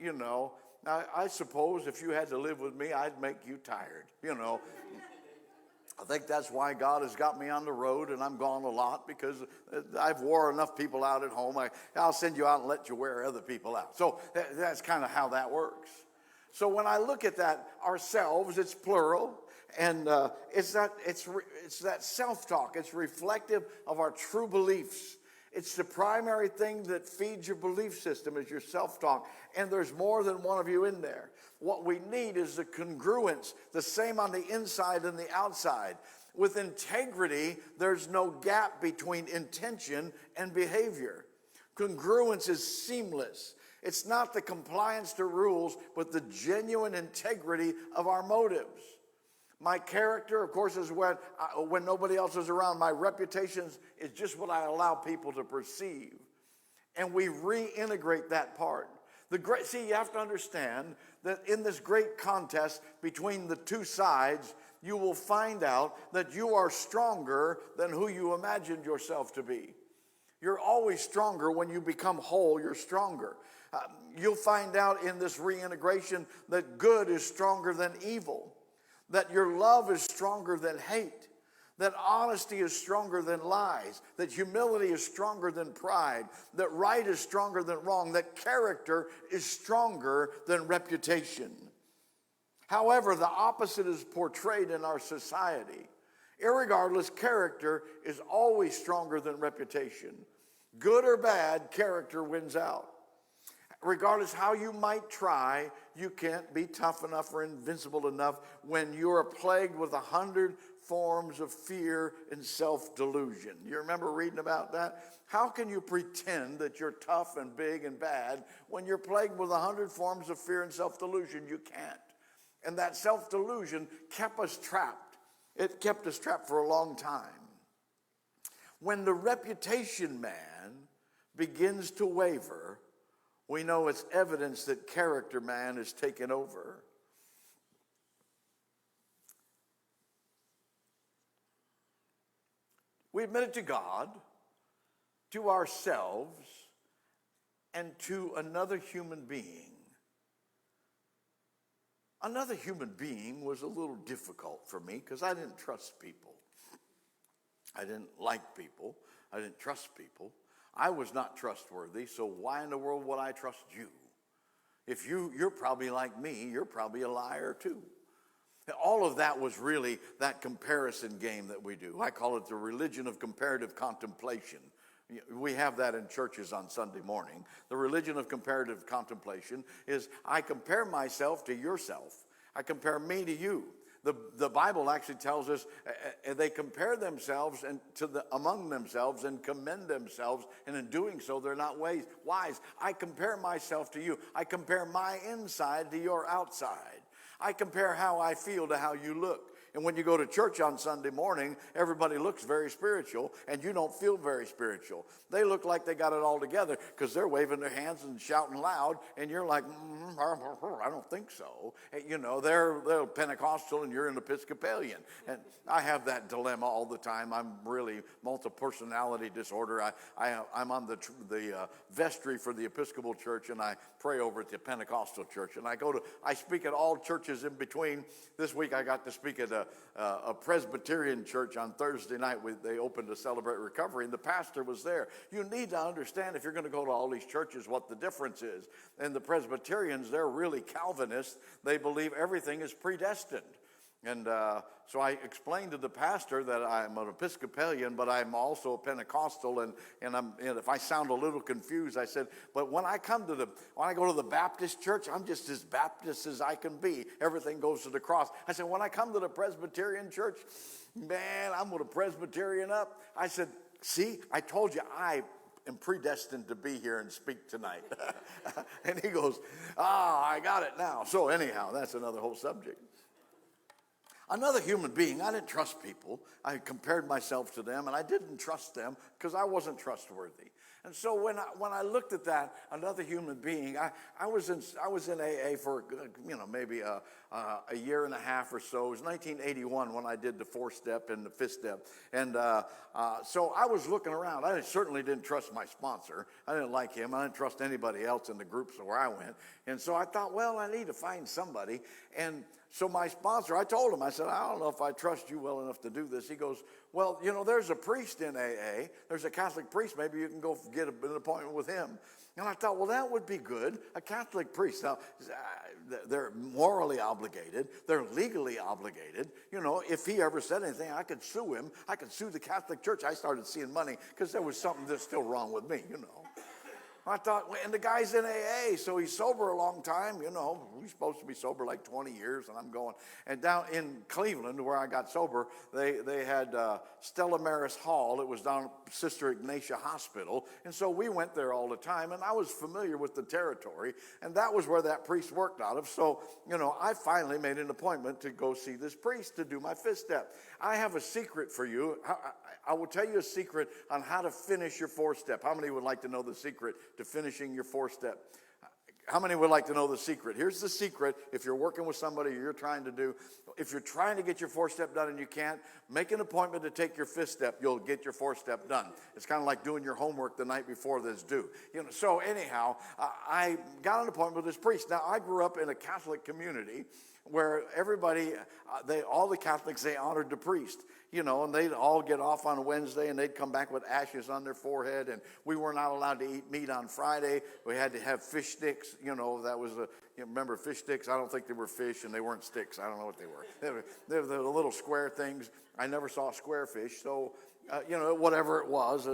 you know, I suppose if you had to live with me, I'd make you tired, you know. I think that's why God has got me on the road and I'm gone a lot, because I've wore enough people out at home. I'll send you out and let you wear other people out. So that's kind of how that works. So when I look at that, ourselves, it's plural, and it's that self-talk. It's reflective of our true beliefs. It's the primary thing that feeds your belief system, is your self-talk, and there's more than one of you in there. What we need is the congruence, the same on the inside and the outside. With integrity, there's no gap between intention and behavior. Congruence is seamless. It's not the compliance to rules, but the genuine integrity of our motives. My character, of course, is when nobody else is around. My reputation is just what I allow people to perceive. And we reintegrate that part. See, you have to understand that in this great contest between the two sides, you will find out that you are stronger than who you imagined yourself to be. You're always stronger when you become whole, you're stronger. You'll find out in this reintegration that good is stronger than evil, that your love is stronger than hate, that honesty is stronger than lies, that humility is stronger than pride, that right is stronger than wrong, that character is stronger than reputation. However, the opposite is portrayed in our society. Irregardless, character is always stronger than reputation. Good or bad, character wins out. Regardless how you might try, you can't be tough enough or invincible enough when you are plagued with 100 forms of fear and self-delusion. You remember reading about that? How can you pretend that you're tough and big and bad when you're plagued with 100 forms of fear and self-delusion? You can't. And that self-delusion kept us trapped. It kept us trapped for a long time. When the reputation man begins to waver, we know it's evidence that character man is taken over. We admit it to God, to ourselves, and to another human being. Another human being was a little difficult for me because I didn't trust people. I didn't like people. I didn't trust people. I was not trustworthy, so why in the world would I trust you? If you're probably like me, you're probably a liar too. All of that was really that comparison game that we do. I call it the religion of comparative contemplation. We have that in churches on Sunday morning. The religion of comparative contemplation is I compare myself to yourself. I compare me to you. The Bible actually tells us they compare themselves and among themselves and commend themselves, and in doing so, they're not wise. I compare myself to you. I compare my inside to your outside. I compare how I feel to how you look. And when you go to church on Sunday morning, everybody looks very spiritual, and you don't feel very spiritual. They look like they got it all together because they're waving their hands and shouting loud, and you're like, I don't think so. And, you know, they're Pentecostal, and you're an Episcopalian. And I have that dilemma all the time. I'm really multi-personality disorder. I'm on the vestry for the Episcopal Church, and I pray over at the Pentecostal Church. And I speak at all churches in between. This week I got to speak at a Presbyterian church on Thursday night. They opened to celebrate recovery, and the pastor was there. You need to understand, if you're going to go to all these churches, what the difference is. And the Presbyterians, they're really Calvinists. They believe everything is predestined. And so I explained to the pastor that I'm an Episcopalian, but I'm also a Pentecostal, and if I sound a little confused, I said, but when I go to the Baptist church, I'm just as Baptist as I can be. Everything goes to the cross. I said, when I come to the Presbyterian church, man, I'm going to Presbyterian up. I said, see, I told you I am predestined to be here and speak tonight. And he goes, I got it now. So anyhow, that's another whole subject. Another human being, I didn't trust people. I compared myself to them, and I didn't trust them because I wasn't trustworthy. And so when I looked at that, another human being, I was in AA for maybe a year and a half or so. It was 1981 when I did the 4-step and the 5th-step, and so I was looking around. I certainly didn't trust my sponsor. I didn't like him. I didn't trust anybody else in the groups where I went. And so I thought, well, I need to find somebody. And so my sponsor, I told him, I said, I don't know if I trust you well enough to do this. He goes, well, there's a priest in AA. There's a Catholic priest. Maybe you can go get an appointment with him. And I thought, well, that would be good. A Catholic priest. Now, they're morally obligated. They're legally obligated. If he ever said anything, I could sue him. I could sue the Catholic Church. I started seeing money because there was something that's still wrong with me, I thought, and the guy's in AA, so he's sober a long time, He's supposed to be sober like 20 years, and I'm going. And down in Cleveland, where I got sober, they had Stella Maris Hall. It was down at Sister Ignatia Hospital. And so we went there all the time, and I was familiar with the territory, and that was where that priest worked out of. So, I finally made an appointment to go see this priest to do my 5th-step. I have a secret for you. I will tell you a secret on how to finish your 4-step. How many would like to know the secret to finishing your 4-step? How many would like to know the secret? Here's the secret. If you're working with somebody if you're trying to get your 4-step done and you can't, make an appointment to take your 5th step. You'll get your 4-step done. It's kind of like doing your homework the night before this due. So anyhow, I got an appointment with this priest. Now, I grew up in a Catholic community where everybody, all the Catholics, they honored the priest. And they'd all get off on a Wednesday and they'd come back with ashes on their forehead, and we were not allowed to eat meat on Friday. We had to have fish sticks. That was remember fish sticks? I don't think they were fish, and they weren't sticks. I don't know what they were. They were the little square things. I never saw square fish, so whatever it was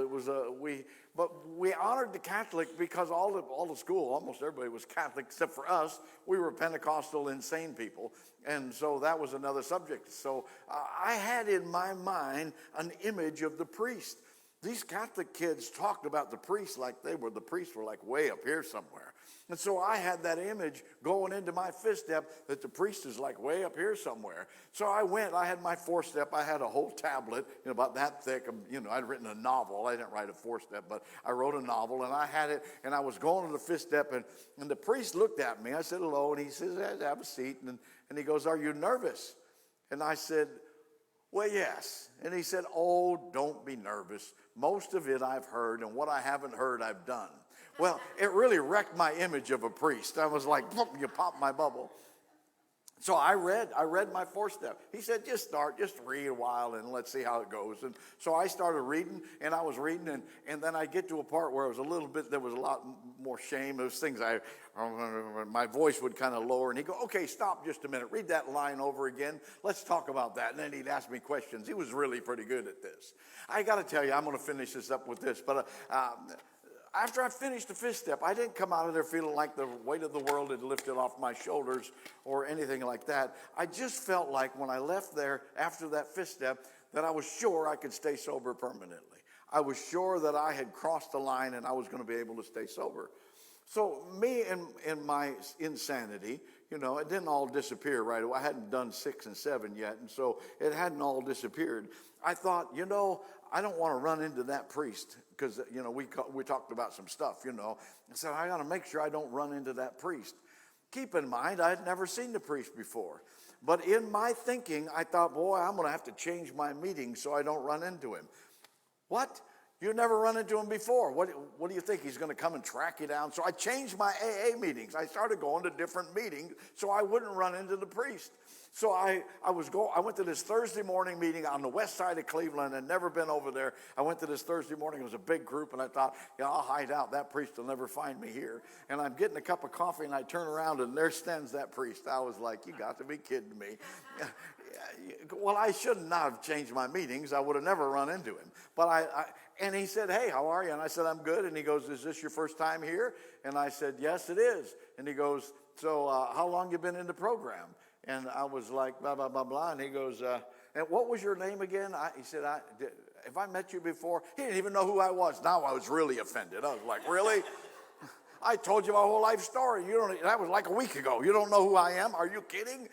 But we honored the Catholic because all the school, almost everybody was Catholic except for us. We were Pentecostal insane people, and so that was another subject. So I had in my mind an image of the priest. These Catholic kids talked about the priests like the priests were like way up here somewhere. And so I had that image going into my 5th step that the priest is like way up here somewhere. So I had my 4th step. I had a whole tablet, about that thick. I'd written a novel. I didn't write a 4th step, but I wrote a novel, and I had it, and I was going to the 5th step, and the priest looked at me. I said hello, and he says, have a seat. And he goes, are you nervous? And I said, well, yes. And he said, oh, don't be nervous. Most of it I've heard, and what I haven't heard, I've done. Well, it really wrecked my image of a priest. I was like, you popped my bubble. So I read my 4th step. He said, just read a while and let's see how it goes. And so I started reading, and I was reading, and then I get to a part where there was a lot more shame. There was things my voice would kind of lower, and he'd go, okay, stop just a minute. Read that line over again. Let's talk about that. And then he'd ask me questions. He was really pretty good at this. I got to tell you, I'm going to finish this up with this, but after I finished the 5th step, I didn't come out of there feeling like the weight of the world had lifted off my shoulders or anything like that. I just felt like when I left there after that 5th step that I was sure I could stay sober permanently. I was sure that I had crossed the line and I was going to be able to stay sober. So me and my insanity, it didn't all disappear right away. I hadn't done 6 and 7 yet, and so it hadn't all disappeared. I thought, I don't want to run into that priest because, we talked about some stuff, I said, I got to make sure I don't run into that priest. Keep in mind, I had never seen the priest before. But in my thinking, I thought, boy, I'm going to have to change my meetings so I don't run into him. What? You never run into him before. What do you think? He's going to come and track you down? So I changed my AA meetings. I started going to different meetings so I wouldn't run into the priest. So I went to this Thursday morning meeting on the west side of Cleveland. I'd never been over there. I went to this Thursday morning. It was a big group, and I thought, I'll hide out. That priest will never find me here. And I'm getting a cup of coffee, and I turn around, and there stands that priest. I was like, you got to be kidding me. Well, I should not have changed my meetings. I would have never run into him. But and he said, hey, how are you? And I said, I'm good. And he goes, is this your first time here? And I said, yes, it is. And he goes, so how long you been in the program? And I was like, blah, blah, blah, blah. And he goes, and what was your name again? He said, have I met you before? He didn't even know who I was. Now I was really offended. I was like, really? I told you my whole life story. That was like a week ago. You don't know who I am? Are you kidding?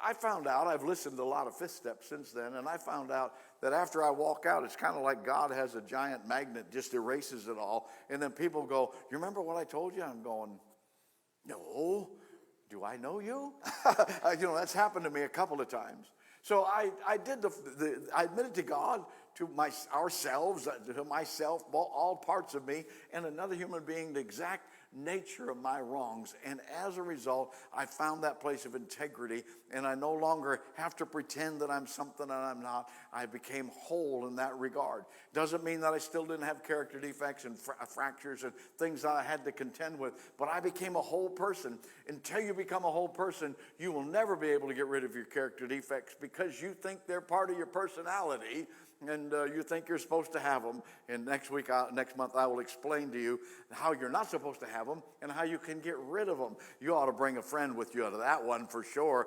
I found out, I've listened to a lot of 5th steps since then, and I found out that after I walk out, it's kind of like God has a giant magnet, just erases it all. And then people go, you remember what I told you? I'm going, no. Do I know you? That's happened to me a couple of times. So I admitted to God, to ourselves, to myself, all parts of me, and another human being, the exact nature of my wrongs. And as a result, I found that place of integrity, and I no longer have to pretend that I'm something that I'm not. I became whole in that regard. Doesn't mean that I still didn't have character defects and fractures and things that I had to contend with, but I became a whole person. Until you become a whole person, you will never be able to get rid of your character defects because you think they're part of your personality, and you think you're supposed to have them. And next month, I will explain to you how you're not supposed to have them and how you can get rid of them. You ought to bring a friend with you out of that one for sure.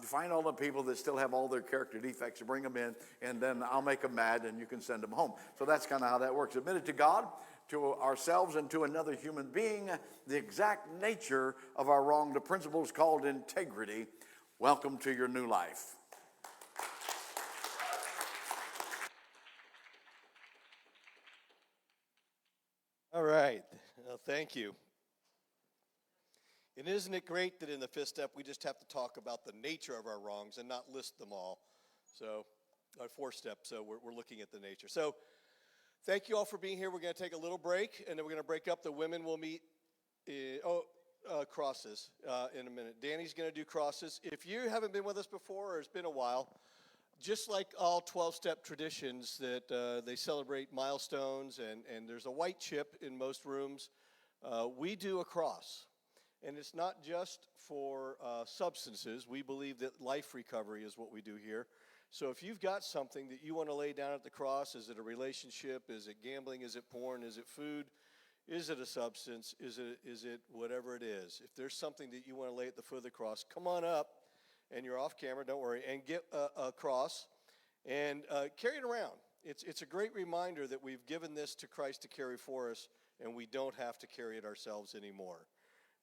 Find all the people that still have all their character defects, bring them in, and then I'll make them mad, and you can send them home. So that's kind of how that works. Admit it to God, to ourselves, and to another human being, the exact nature of our wrong. The principle is called integrity. Welcome to your new life. All right. Well, thank you. And isn't it great that in the fifth step, we just have to talk about the nature of our wrongs and not list them all? So, our fourth step, so we're looking at the nature. So, thank you all for being here. We're going to take a little break, and then we're going to break up. The women will meet, crosses in a minute. Danny's going to do crosses. If you haven't been with us before or it's been a while, just like all 12-step traditions that they celebrate milestones, and there's a white chip in most rooms, we do a cross. And it's not just for substances. We believe that life recovery is what we do here. So if you've got something that you want to lay down at the cross, is it a relationship? Is it gambling? Is it porn? Is it food? Is it a substance? Is it whatever it is? If there's something that you want to lay at the foot of the cross, come on up, and you're off camera, don't worry, and get a cross and carry it around. It's a great reminder that we've given this to Christ to carry for us, and we don't have to carry it ourselves anymore.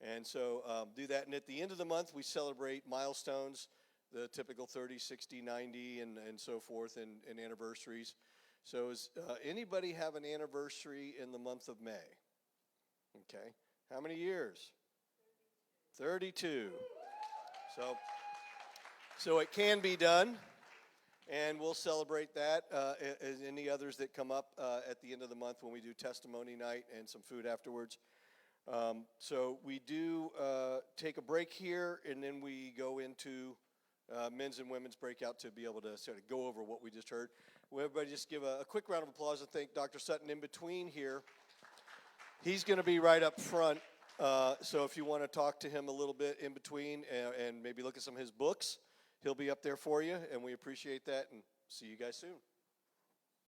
And so do that. And at the end of the month, we celebrate milestones, the typical 30, 60, 90, and so forth, and anniversaries. So does anybody have an anniversary in the month of May? Okay. How many years? 32. So it can be done, and we'll celebrate that as any others that come up at the end of the month when we do testimony night and some food afterwards. So we do take a break here, and then we go into men's and women's breakout to be able to sort of go over what we just heard. Will everybody just give a quick round of applause and thank Dr. Sutton in between here. He's going to be right up front, so if you want to talk to him a little bit in between and maybe look at some of his books, he'll be up there for you, and we appreciate that, and see you guys soon.